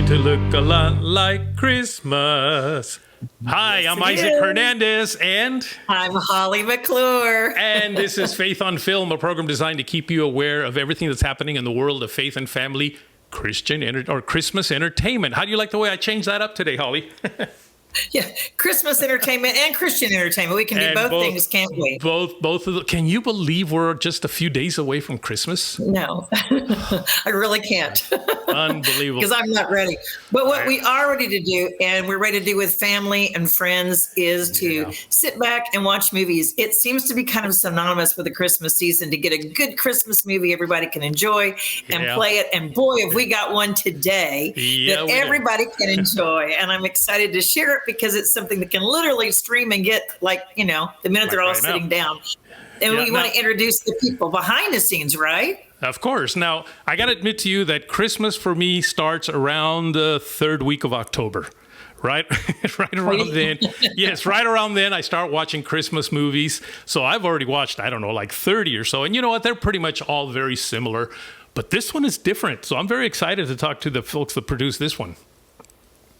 going to look a lot like Christmas. Hi, I'm Isaac Hernandez, and I'm Holly McClure. And this is Faith Unveiled, a program designed to keep you aware of everything that's happening in the world of faith and family, or Christmas entertainment. How do you like the way I changed that up today, Holly? Yeah, Christmas entertainment and Christian entertainment. We can do both things, can't we? Both of them. Can you believe we're just a few days away from Christmas? No, I really can't. Unbelievable. Because I'm not ready. But what we are ready to do, and we're ready to do with family and friends, is to sit back and watch movies. It seems to be kind of synonymous with the Christmas season to get a good Christmas movie everybody can enjoy and play it. And boy, have we got one today that everybody can enjoy. And I'm excited to share it, because it's something that can literally stream and get, the minute they're all sitting down. And we want to introduce the people behind the scenes, right? Of course. Now, I got to admit to you that Christmas for me starts around the third week of October. Right around then. Yes, right around then I start watching Christmas movies. So I've already watched, 30 or so. And you know what? They're pretty much all very similar. But this one is different. So I'm very excited to talk to the folks that produced this one.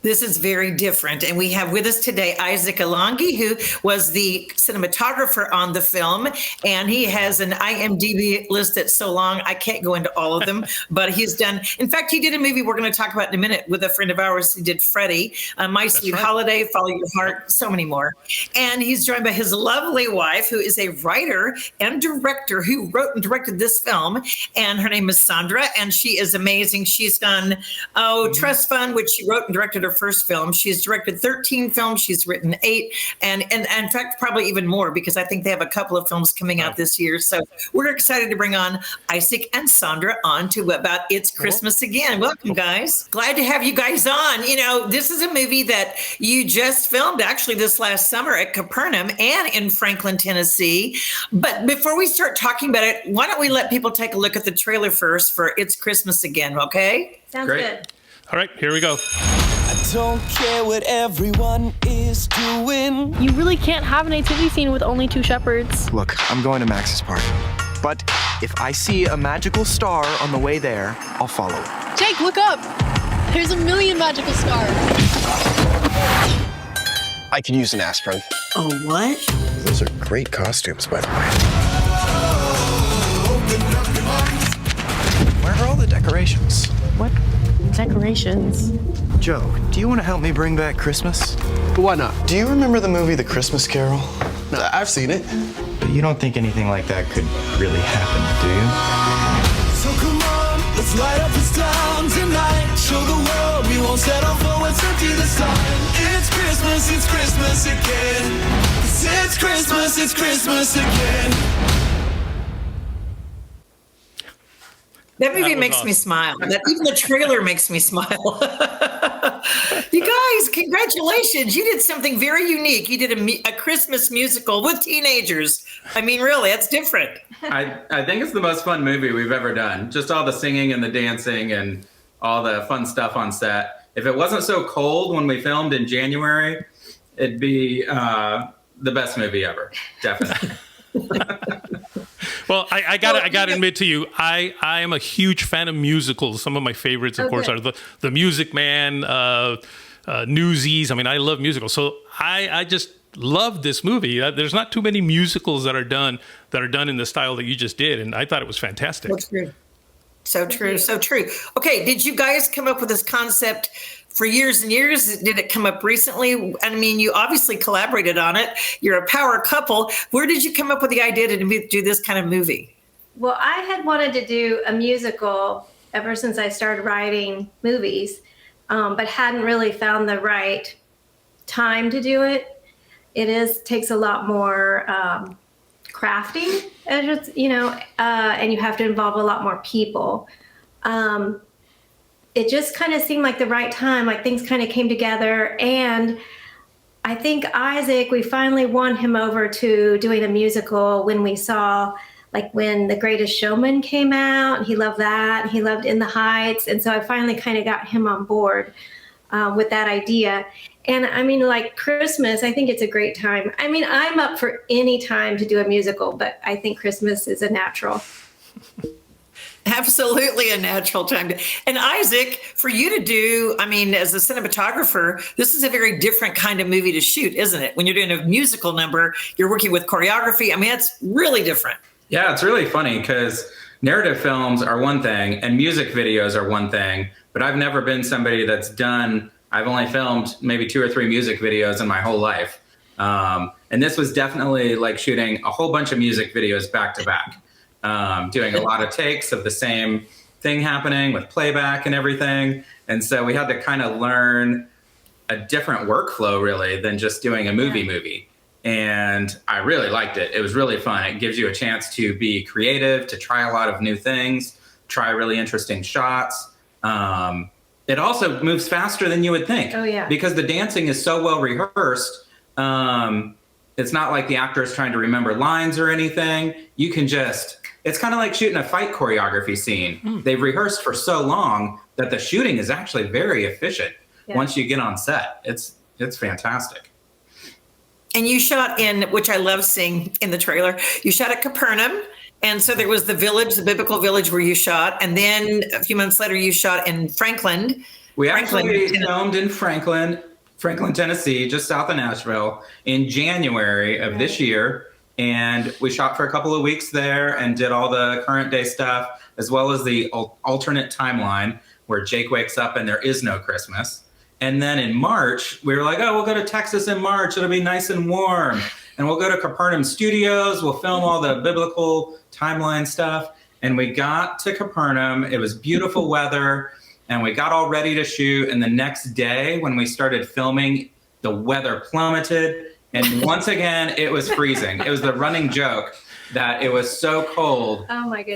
This is very different. And we have with us today Isaac Alongi, who was the cinematographer on the film. And he has an IMDb list that's so long, I can't go into all of them. But he's done, in fact, he did a movie we're going to talk about in a minute with a friend of ours. He did Freddie, My Sweet Holiday, Follow Your Heart, so many more. And he's joined by his lovely wife, who is a writer and director who wrote and directed this film. And her name is Sandra, and she is amazing. She's done, Trust Fund, which she wrote and directed her first film. She's directed 13 films. She's written 8, and in fact, probably even more, because I think they have a couple of films coming out this year. So we're excited to bring on Isaac and Sandra on to about It's Christmas Again. Welcome, guys. Glad to have you guys on. This is a movie that you just filmed actually this last summer at Capernaum and in Franklin, Tennessee. But before we start talking about it, why don't we let people take a look at the trailer first for It's Christmas Again, okay? Sounds good. All right, here we go. I don't care what everyone is doing. You really can't have a nativity scene with only 2 shepherds. Look, I'm going to Max's party. But if I see a magical star on the way there, I'll follow it. Jake, look up. There's a million magical stars. I could use an aspirin. Oh, what? Those are great costumes, by the way. Where are all the decorations? What decorations? Joe, do you want to help me bring back Christmas? Why not? Do you remember the movie The Christmas Carol? No, I've seen it. But you don't think anything like that could really happen, do you? So come on, let's light up this town tonight. Show the world we won't settle for what's empty this time. It's Christmas again. It's Christmas again. That movie makes me smile. Even the trailer makes me smile. You guys, congratulations. You did something very unique. You did a Christmas musical with teenagers. I mean, really, that's different. I think it's the most fun movie we've ever done. Just all the singing and the dancing and all the fun stuff on set. If it wasn't so cold when we filmed in January, it'd be the best movie ever. Definitely. Well, I gotta admit to you, I am a huge fan of musicals. Some of my favorites, of course, are the Music Man, Newsies. I mean, I love musicals. So I just love this movie. There's not too many musicals that are done in the style that you just did, and I thought it was fantastic. That's true. So true. So true. Okay, did you guys come up with this concept for years and years? Did it come up recently? I mean, you obviously collaborated on it. You're a power couple. Where did you come up with the idea to do this kind of movie? Well, I had wanted to do a musical ever since I started writing movies, but hadn't really found the right time to do it. Takes a lot more crafting, and you have to involve a lot more people. It just kind of seemed like the right time, like things kind of came together. And I think Isaac, we finally won him over to doing a musical when we saw, when The Greatest Showman came out. He loved that. He loved In the Heights. And so I finally kind of got him on board with that idea. And I mean, Christmas, I think it's a great time. I mean, I'm up for any time to do a musical, but I think Christmas is a natural. Absolutely a natural time. And Isaac, for you to do, I mean, as a cinematographer, this is a very different kind of movie to shoot, isn't it? When you're doing a musical number, you're working with choreography. I mean, that's really different. Yeah, it's really funny because narrative films are one thing and music videos are one thing, but I've never been somebody that's I've only filmed maybe 2 or 3 music videos in my whole life. And this was definitely like shooting a whole bunch of music videos back to back. Doing a lot of takes of the same thing happening with playback and everything. And so we had to kind of learn a different workflow really than just doing a movie. And I really liked it. It was really fun. It gives you a chance to be creative, to try a lot of new things, try really interesting shots. It also moves faster than you would think. Oh, yeah. Because the dancing is so well rehearsed. It's not like the actor is trying to remember lines or anything. You can it's kind of like shooting a fight choreography scene. They've rehearsed for so long that the shooting is actually very efficient once you get on set. It's fantastic. And you shot in, which I love seeing in the trailer, you shot at Capernaum. And so there was the village, the biblical village where you shot. And then a few months later, you shot in Franklin. We actually filmed in Franklin, Tennessee, just south of Nashville, in January of this year. And we shot for a couple of weeks there and did all the current day stuff, as well as the alternate timeline where Jake wakes up and there is no Christmas. And then in March, we were like, oh, we'll go to Texas in March. It'll be nice and warm. And we'll go to Capernaum Studios. We'll film all the biblical timeline stuff. And we got to Capernaum. It was beautiful weather. And we got all ready to shoot. And the next day, when we started filming, the weather plummeted. And once again, it was freezing. It was the running joke that it was so cold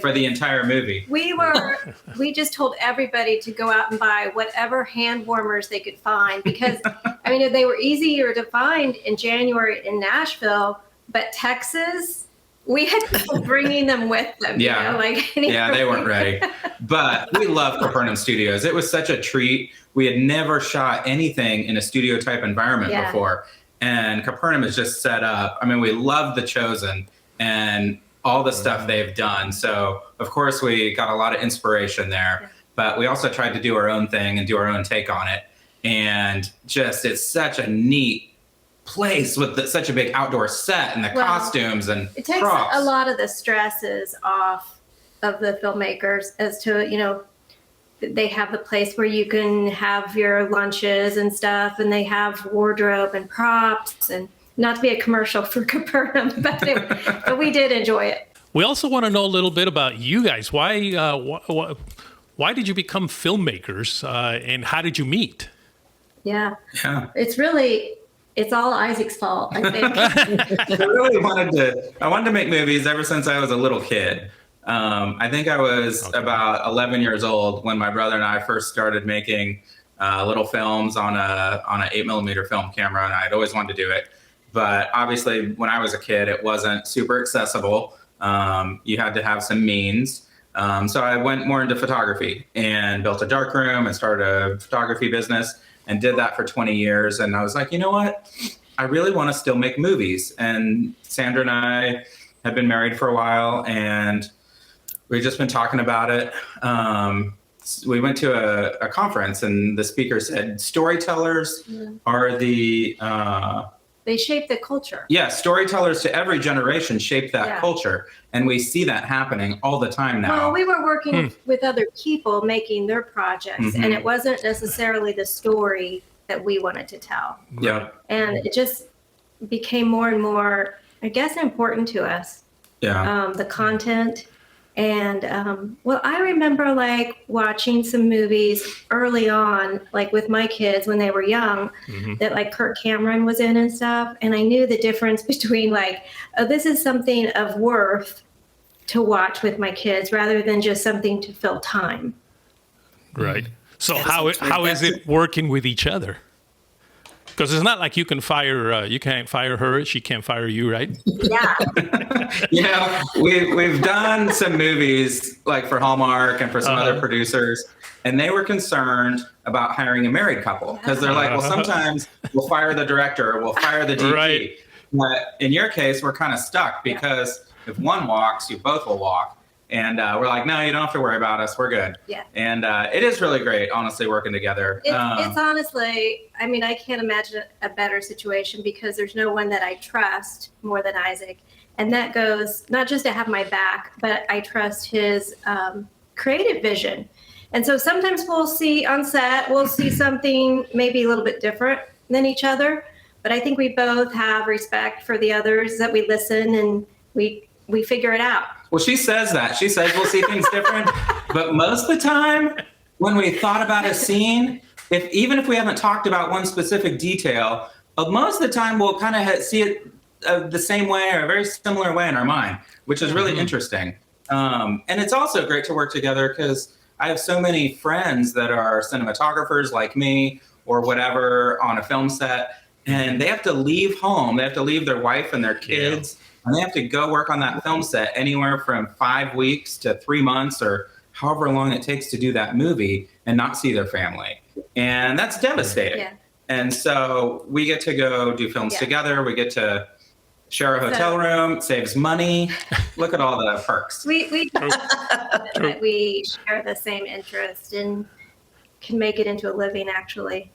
for the entire movie. We just told everybody to go out and buy whatever hand warmers they could find because, I mean, they were easier to find in January in Nashville, but Texas, we had people bringing them with them. Yeah, they weren't ready. But we love Capernaum Studios. It was such a treat. We had never shot anything in a studio type environment before. And Capernaum is just set up. I mean, we love The Chosen and all the stuff they've done. So, of course, we got a lot of inspiration there. But we also tried to do our own thing and do our own take on it. And it's such a neat place with such a big outdoor set and the costumes and it takes props. A lot of the stresses off of the filmmakers as to, they have the place where you can have your lunches and stuff, and they have wardrobe and props, and not to be a commercial for Capernaum, but we did enjoy it. We also want to know a little bit about you guys. Why did you become filmmakers, and how did you meet? Yeah. It's all Isaac's fault, I think. I wanted to make movies ever since I was a little kid. I think I was about 11 years old when my brother and I first started making little films on an 8mm film camera, and I'd always wanted to do it. But obviously, when I was a kid, it wasn't super accessible. You had to have some means. So I went more into photography and built a darkroom and started a photography business and did that for 20 years. And I was like, you know what? I really want to still make movies. And Sandra and I had been married for a while, and we've just been talking about it. We went to a conference, and the speaker said, storytellers are they shape the culture. Yeah, storytellers to every generation shape that culture. And we see that happening all the time now. Well, we were working with other people making their projects, and it wasn't necessarily the story that we wanted to tell. Yeah. And it just became more and more, I guess, important to us. Yeah. The content. And, I remember watching some movies early on, with my kids when they were young, that Kirk Cameron was in and stuff. And I knew the difference between this is something of worth to watch with my kids rather than just something to fill time. Right. So how is it working with each other? Because it's not like you can't fire her, she can't fire you, right? Yeah. We've done some movies for Hallmark and for some other producers, and they were concerned about hiring a married couple because they're like, well, sometimes we'll fire the director or we'll fire the DP. Right. But in your case, we're kind of stuck because if one walks, you both will walk. And we're like, no, you don't have to worry about us. We're good. Yeah. And it is really great, honestly, working together. It's honestly, I mean, I can't imagine a better situation because there's no one that I trust more than Isaac. And that goes not just to have my back, but I trust his creative vision. And so sometimes we'll see on set, we'll see something maybe a little bit different than each other. But I think we both have respect for the others, that we listen and we figure it out. Well, she says that. She says we'll see things different. But most of the time, when we thought about a scene, even if we haven't talked about one specific detail, most of the time we'll kind of see it the same way or a very similar way in our mind, which is really interesting. And it's also great to work together because I have so many friends that are cinematographers like me or whatever on a film set, and they have to leave home. They have to leave their wife and their kids. And they have to go work on that film set anywhere from 5 weeks to 3 months or however long it takes to do that movie and not see their family. And that's devastating. Yeah. And so we get to go do films together. We get to share a hotel room, saves money. Look at all the perks. We share the same interest and can make it into a living, actually.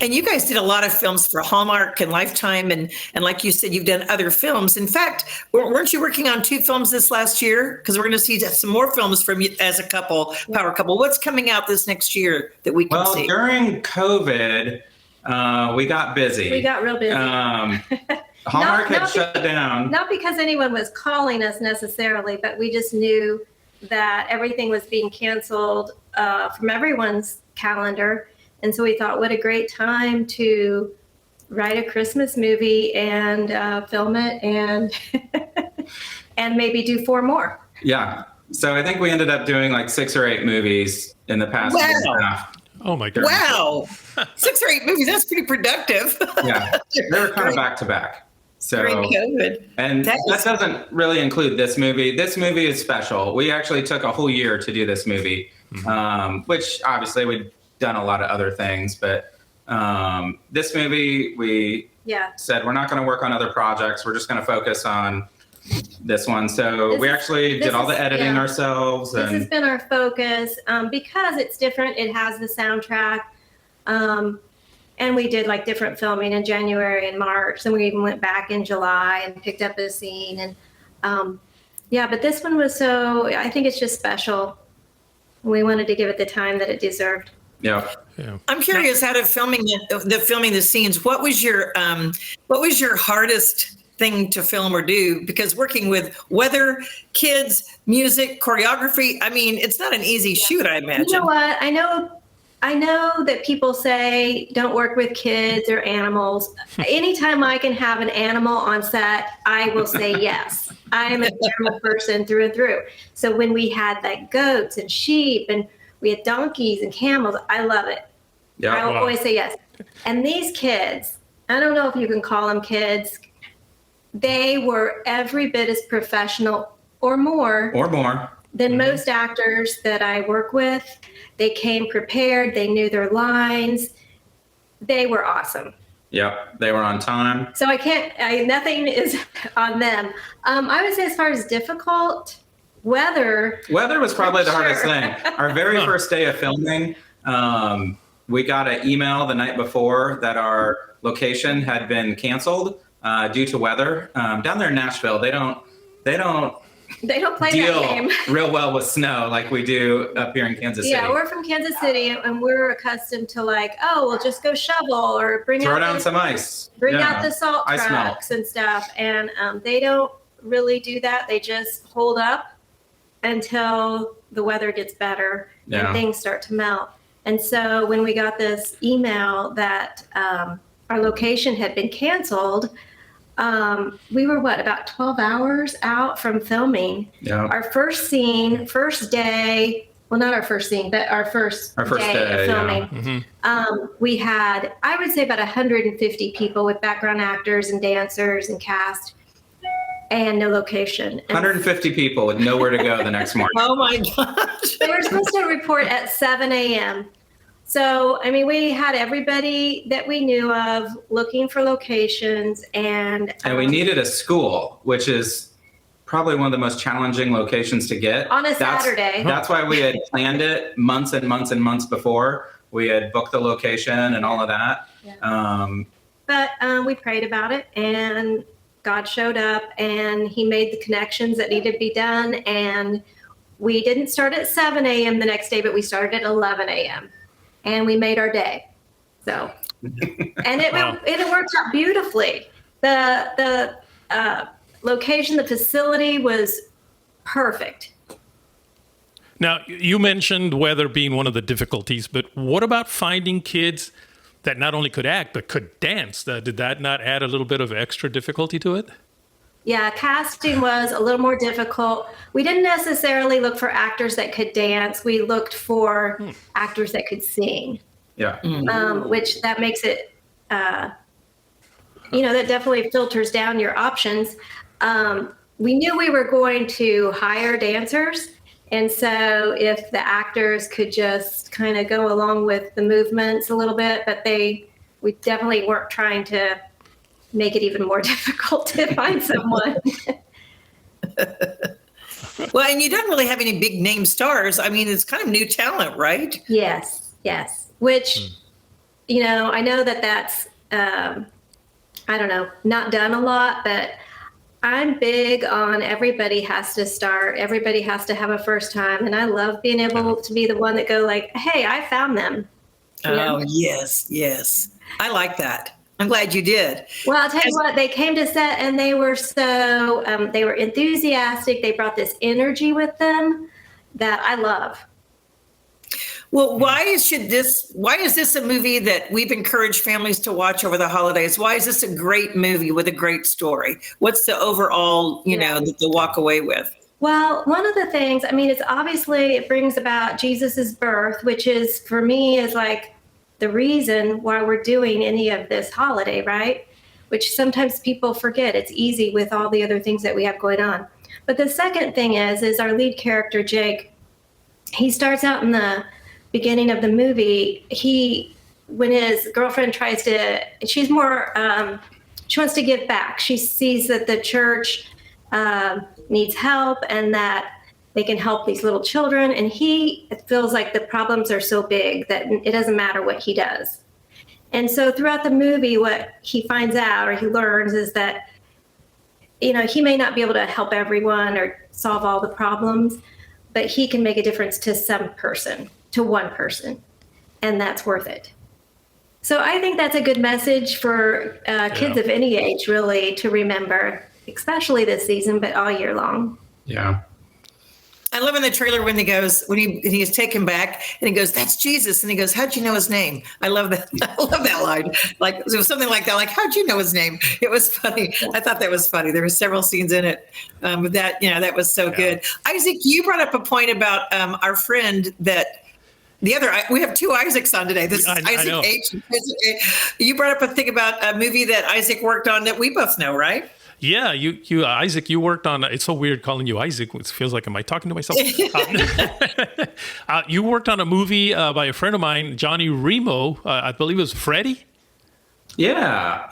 And you guys did a lot of films for Hallmark and Lifetime, and like you said, you've done other films. In fact, weren't you working on 2 films this last year? Because we're going to see some more films from you as a couple, power couple. What's coming out this next year that we can see? Well, during COVID, we got busy. We got real busy. Hallmark had shut down. Not because anyone was calling us necessarily, but we just knew that everything was being canceled from everyone's calendar. And so we thought, what a great time to write a Christmas movie and film it and and maybe do 4 more. Yeah. So I think we ended up doing like 6 or 8 movies in the past year and a half. Oh my God. Wow. 6 or 8 movies. That's pretty productive. Yeah. They were kind of back to back. So, during COVID. And that doesn't really include this movie. This movie is special. We actually took a whole year to do this movie, which obviously we'd done a lot of other things, but this movie we said we're not going to work on other projects. We're just going to focus on this one. So we actually did all the editing ourselves. This has been our focus because it's different. It has the soundtrack, and we did like different filming in January and March. Then we even went back in July and picked up a scene. And but this one was I think it's just special. We wanted to give it the time that it deserved. Yeah. I'm curious, out of filming the scenes, what was your hardest thing to film or do? Because working with weather, kids, music, choreography, I mean, it's not an easy shoot, I imagine. You know what? I know that people say don't work with kids or animals. Anytime I can have an animal on set, I will say yes. I'm an animal person through and through. So when we had like goats and sheep and we had donkeys and camels, I love it. Yeah, I will always say yes. And these kids, I don't know if you can call them kids, they were every bit as professional or more than most actors that I work with. They came prepared. They knew their lines. They were awesome. Yep, they were on time. So nothing is on them. I would say as far as difficult, weather was probably the hardest thing. Our very first day of filming, we got an email the night before that our location had been canceled due to weather. Down there in Nashville, they don't play deal that game real well with snow like we do up here in Kansas City. Yeah, we're from Kansas City, and we're accustomed to like, we'll just go shovel or throw down some ice, bring out the salt trucks and stuff. And they don't really do that. They just hold up until the weather gets better and things start to melt. And so when we got this email that our location had been canceled, we were about 12 hours out from filming. Yeah. Our first scene, first day, well, not our first scene, but our first day of filming. Yeah. We had, I would say, about 150 people with background actors and dancers and cast. And no location. 150 people with nowhere to go the next morning. Oh my gosh. They were supposed to report at 7 a.m. So, I mean, we had everybody that we knew of looking for locations and we needed a school, which is probably one of the most challenging locations to get. On a Saturday. That's why we had planned it months and months and months before. We had booked the location and all of that. Yeah. But we prayed about it, and God showed up, and he made the connections that needed to be done. And we didn't start at 7 a.m. the next day, but we started at 11 a.m. and we made our day. So, and it worked out beautifully. The location, the facility was perfect. Now, you mentioned weather being one of the difficulties, but what about finding kids that not only could act, but could dance? Did that not add a little bit of extra difficulty to it? Yeah, casting was a little more difficult. We didn't necessarily look for actors that could dance. We looked for actors that could sing. Yeah. Which that makes it, that definitely filters down your options. We knew we were going to hire dancers. And so if the actors could just kind of go along with the movements a little bit, but we definitely weren't trying to make it even more difficult to find someone. Well, and you don't really have any big name stars. I mean, it's kind of new talent, right? Yes. Which, I know that's, not done a lot, but I'm big on everybody has to start. Everybody has to have a first time. And I love being able to be the one that go like, hey, I found them. Oh, yes. I like that. I'm glad you did. Well, I'll tell you what, they came to set and they were so, they were enthusiastic. They brought this energy with them that I love. Well, why is this a movie that we've encouraged families to watch over the holidays? Why is this a great movie with a great story? What's the overall, that they'll walk away with? Well, one of the things, it's obviously it brings about Jesus's birth, which is for me is like the reason why we're doing any of this holiday, right? Which sometimes people forget. It's easy with all the other things that we have going on. But the second thing is our lead character, Jake, he starts out in the beginning of the movie, when his girlfriend she's more, she wants to give back. She sees that the church needs help and that they can help these little children. And he feels like the problems are so big that it doesn't matter what he does. And so throughout the movie, what he finds out or he learns is that, he may not be able to help everyone or solve all the problems, but he can make a difference to one person, and that's worth it. So I think that's a good message for kids of any age, really, to remember, especially this season, but all year long. Yeah. I love in the trailer when he's taken back and he goes, "That's Jesus," and he goes, "How'd you know his name?" I love that. I love that line. Like it was something like that. Like, "How'd you know his name?" It was funny. I thought that was funny. There were several scenes in it that was so good. Isaac, you brought up a point about our friend that. We have two Isaacs on today. This is Isaac H. and Isaac A. You brought up a thing about a movie that Isaac worked on that we both know, right? Yeah, you Isaac, you worked on. It's so weird calling you Isaac. It feels like, am I talking to myself? You worked on a movie by a friend of mine, Johnny Remo. I believe it was Freddie. Yeah.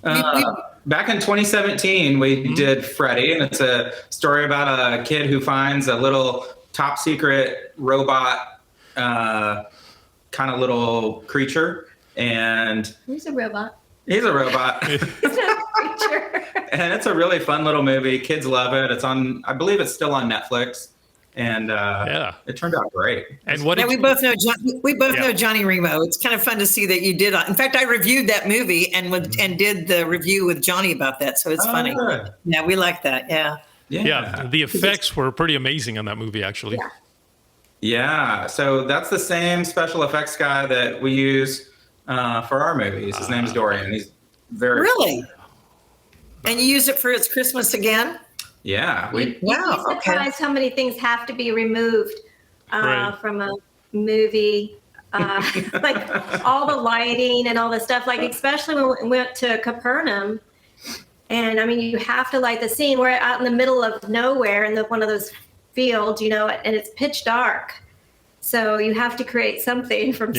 Back in 2017, we did Freddie, and it's a story about a kid who finds a little top secret robot kind of little creature, and He's a robot. He's a robot. He's not a creature. And it's a really fun little movie. Kids love it. It's on, I believe it's still on Netflix. And it turned out great. And we both know Johnny Remo. It's kind of fun to see that you did. In fact, I reviewed that movie and did the review with Johnny about that. So it's funny. Good. Yeah, we like that. Yeah. The effects were pretty amazing on that movie, actually. Yeah. So that's the same special effects guy that we use for our movies. His name is Dorian. He's very really. And you use it for It's Christmas Again? Yeah. You'd be surprised how many things have to be removed from a movie. Like all the lighting and all the stuff, like especially when we went to Capernaum. And I mean, you have to light the scene. We're out in the middle of nowhere in one of those fields, and it's pitch dark. So you have to create something from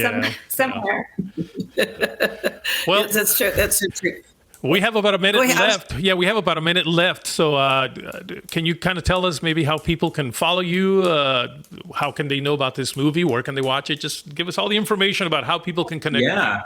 somewhere. Well, that's true. That's so true. We have about a minute Go ahead. left. Yeah, we have about a minute left. So can you kind of tell us maybe how people can follow you? How can they know about this movie? Where can they watch it? Just give us all the information about how people can connect with you.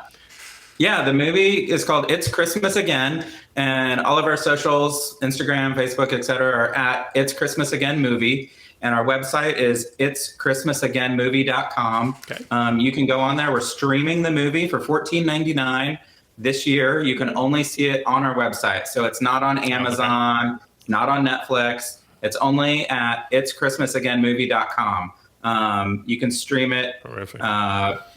Yeah, the movie is called It's Christmas Again, and all of our socials, Instagram, Facebook, etc., are at It's Christmas Again Movie, and our website is itschristmasagainmovie.com. Okay. You can go on there. We're streaming the movie for $14.99 this year. You can only see it on our website, so it's not on Amazon, not on Netflix. It's only at itschristmasagainmovie.com. You can stream it,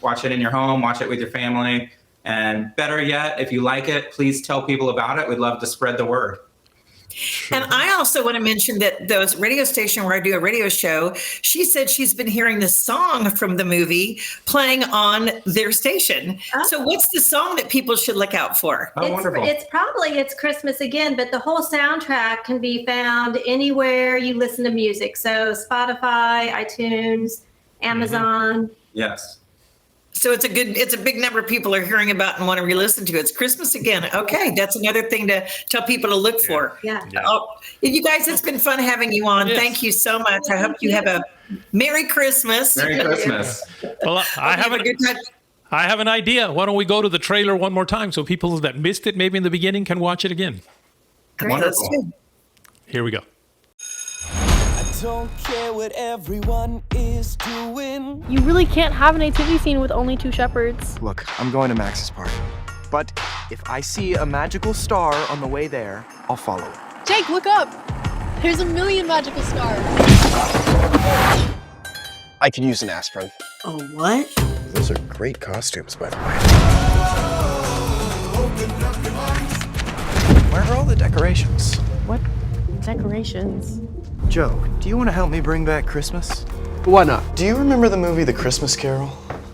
watch it in your home, watch it with your family. And better yet, if you like it, please tell people about it. We'd love to spread the word. And I also want to mention that the radio station where I do a radio show, she said she's been hearing the song from the movie playing on their station. So what's the song that people should look out for? Oh, wonderful. It's probably It's Christmas Again, but the whole soundtrack can be found anywhere you listen to music. So Spotify, iTunes, Amazon. Yes. So it's a big number of people are hearing about and want to re-listen to. It's Christmas Again. Okay, that's another thing to tell people to look for. Yeah. Oh, you guys, it's been fun having you on. Yes. Thank you so much. I hope you have a Merry Christmas. Merry Christmas. Well, I have a good time. I have an idea. Why don't we go to the trailer one more time so people that missed it maybe in the beginning can watch it again? Wonderful. Here we go. Don't care what everyone is doing. You really can't have a nativity scene with only 2 shepherds. Look, I'm going to Max's party. But if I see a magical star on the way there, I'll follow it. Jake, look up. There's a million magical stars. I could use an aspirin. Oh, what? Those are great costumes, by the way. Where are all the decorations? What decorations? Joe, do you want to help me bring back Christmas? Why not? Do you remember the movie The Christmas Carol?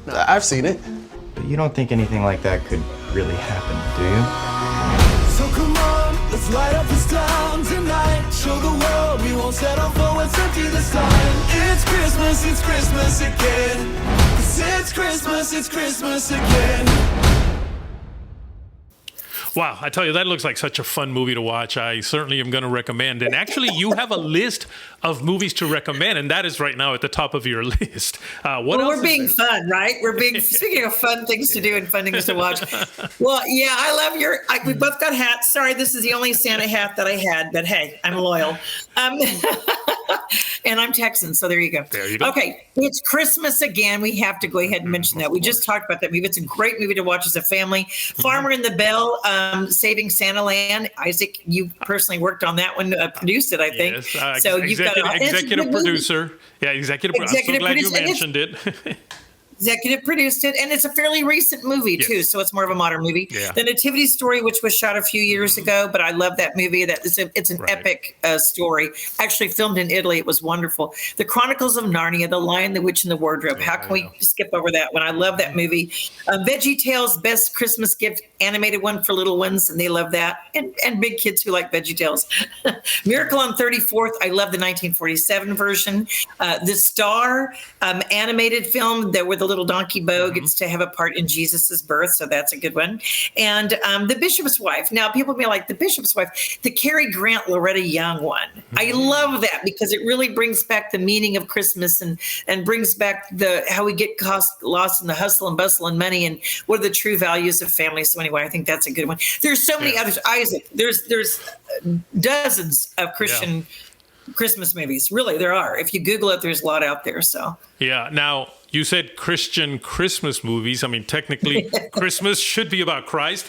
I've seen it. But you don't think anything like that could really happen, do you? So come on, let's light up this town tonight. Show the world we won't settle for what's empty this time. It's Christmas again. 'Cause it's Christmas again. Wow, I tell you, that looks like such a fun movie to watch. I certainly am going to recommend. And actually, you have a list of movies to recommend, and that is right now at the top of your list. What else? We're being fun, right? We're being speaking of fun things to do and fun things to watch. Well, yeah, I love we both got hats. Sorry, this is the only Santa hat that I had, but hey, I'm loyal. And I'm Texan, so there you go. There you go. Okay, it's Christmas Again. We have to go ahead and mention that. We just talked about that movie. It's a great movie to watch as a family. Farmer in the Bell, Saving Santa Land. Isaac, you personally worked on that one, produced it, I think. Yes, so you've got executive producer. Yeah, executive producer. I'm so glad you mentioned it. Executive produced it, and it's a fairly recent movie too, so it's more of a modern movie. The Nativity Story, which was shot a few years ago, but I love that movie. It's an epic story, actually filmed in Italy. It was wonderful. The Chronicles of Narnia, The Lion, the Witch, and the Wardrobe. How can we skip over that one? I love that movie. Veggie Tales, best Christmas gift, animated one for little ones, and they love that, and big kids who like Veggie Tales. Miracle on 34th, I love the 1947 version. The Star, animated film that where the little donkey Bo gets to have a part in Jesus's birth, so that's a good one. And The Bishop's Wife. Now, people be like, The Bishop's Wife, the Cary Grant, Loretta Young one. I love that because it really brings back the meaning of Christmas and brings back how we get lost in the hustle and bustle and money and what are the true values of family. So anyway, I think that's a good one. There's so many others. Isaac, there's dozens of Christian Christmas movies. Really, there are. If you Google it, there's a lot out there. So yeah. Now, you said Christian Christmas movies. I mean, technically, Christmas should be about Christ,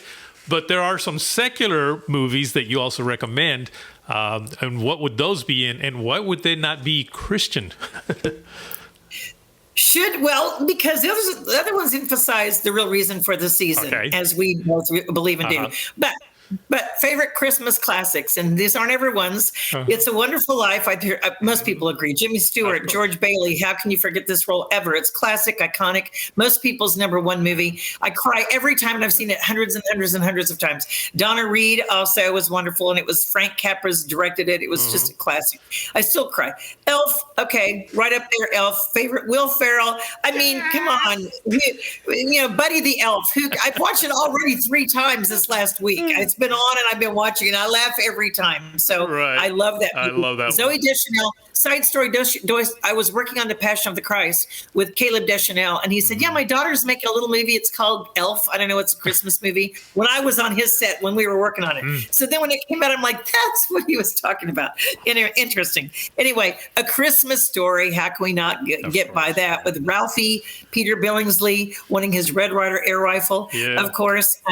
but there are some secular movies that you also recommend. And what would those be in? And why would they not be Christian? Because the other ones emphasize the real reason for the season, as we both believe and do. But favorite Christmas classics, and these aren't everyone's. It's a Wonderful Life. Most people agree. Jimmy Stewart, George Bailey. How can you forget this role ever? It's classic, iconic. Most people's number one movie. I cry every time, and I've seen it hundreds and hundreds and hundreds of times. Donna Reed also was wonderful, and it was Frank Capra's directed it. It was just a classic. I still cry. Elf, okay, right up there. Elf. Favorite Will Ferrell. I mean, come on, Buddy the Elf. I've watched it already 3 times this last week. It's It's been on and I've been watching it. I laugh every time. So I love that movie. I love that Zoe Deschanel, side story, I was working on The Passion of the Christ with Caleb Deschanel, and he said, yeah, my daughter's making a little movie. It's called Elf. I don't know, it's a Christmas movie. When I was on his set, when we were working on it. So then when it came out, I'm like, that's what he was talking about. Interesting. Anyway, A Christmas Story. How can we not get by that? With Ralphie, Peter Billingsley wanting his Red Ryder air rifle, of course.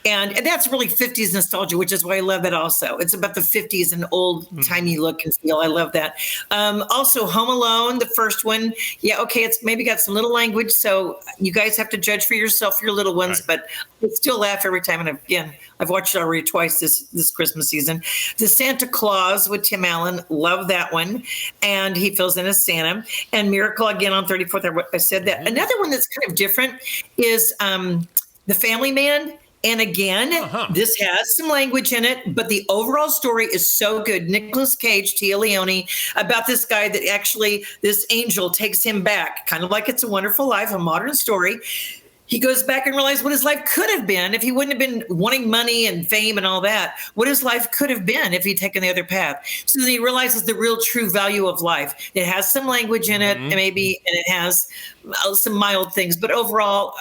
And that's really 50s nostalgia, which is why I love it also. It's about the 50s and old-timey look and feel. I love that. Also, Home Alone, the first one. Yeah, okay, it's maybe got some little language, so you guys have to judge for yourself, your little ones, but I still laugh every time. And again, I've watched it already twice this Christmas season. The Santa Claus with Tim Allen, love that one. And he fills in as Santa. And Miracle, again, on 34th, I said that. Another one that's kind of different is The Family Man. And again, this has some language in it, but the overall story is so good. Nicolas Cage, Tia Leone, about this guy that actually, this angel takes him back, kind of like It's a Wonderful Life, a modern story. He goes back and realizes what his life could have been if he wouldn't have been wanting money and fame and all that, what his life could have been if he'd taken the other path. So then he realizes the real true value of life. It has some language in it, and it has some mild things, but overall,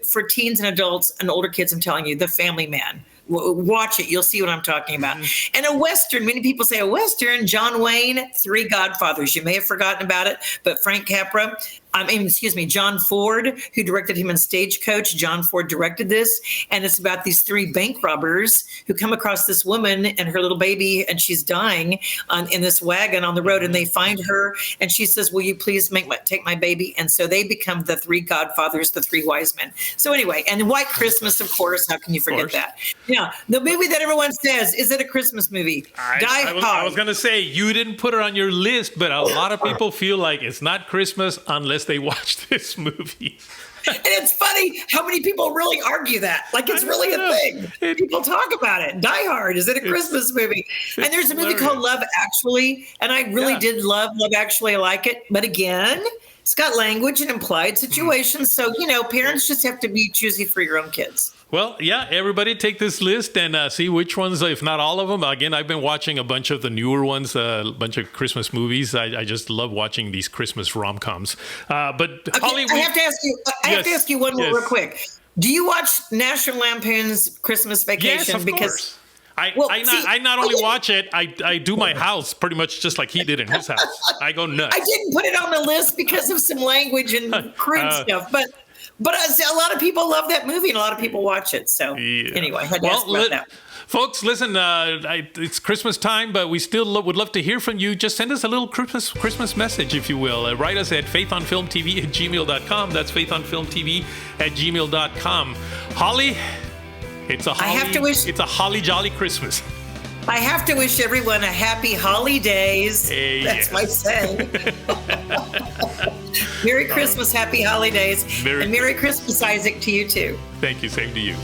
for teens and adults and older kids, I'm telling you, The Family Man. Watch it. You'll see what I'm talking about. And a Western, many people say a Western, John Wayne, Three Godfathers. You may have forgotten about it, but Frank Capra, John Ford, who directed him in Stagecoach. John Ford directed this. And it's about these three bank robbers who come across this woman and her little baby, and she's dying in this wagon on the road. And they find her, and she says, will you please take my baby? And so they become the Three Godfathers, the Three Wise Men. So anyway, and White Christmas, of course. How can you forget that? Yeah, the movie that everyone says, is it a Christmas movie? I was going to say, you didn't put it on your list, but a lot of people feel like it's not Christmas unless they watch this movie. And it's funny how many people really argue that. Like, it's really a thing. People talk about it. Die Hard, is it a Christmas movie? And there's a movie called Love Actually, and I really did love Love Actually. I like it. But again, it's got language and implied situations. So, parents just have to be choosy for your own kids. Well, yeah, everybody take this list and see which ones, if not all of them. Again, I've been watching a bunch of the newer ones, a bunch of Christmas movies. I just love watching these Christmas rom-coms. But Holly, I have to ask you one more real quick. Do you watch National Lampoon's Christmas Vacation? Yes, of course. I not only watch it, I do my house pretty much just like he did in his house. I go nuts. I didn't put it on the list because of some language and crude stuff, but a lot of people love that movie and a lot of people watch it. So anyway, I had to ask about that. Folks, listen, it's Christmas time, but we still would love to hear from you. Just send us a little Christmas message, if you will. Write us at faithonfilmtv@gmail.com. That's faithonfilmtv@gmail.com. Holly, it's a holly jolly Christmas. I have to wish everyone a happy holidays. That's my saying. Merry Christmas, happy holidays. And Merry Christmas, Isaac, to you too. Thank you. Same to you.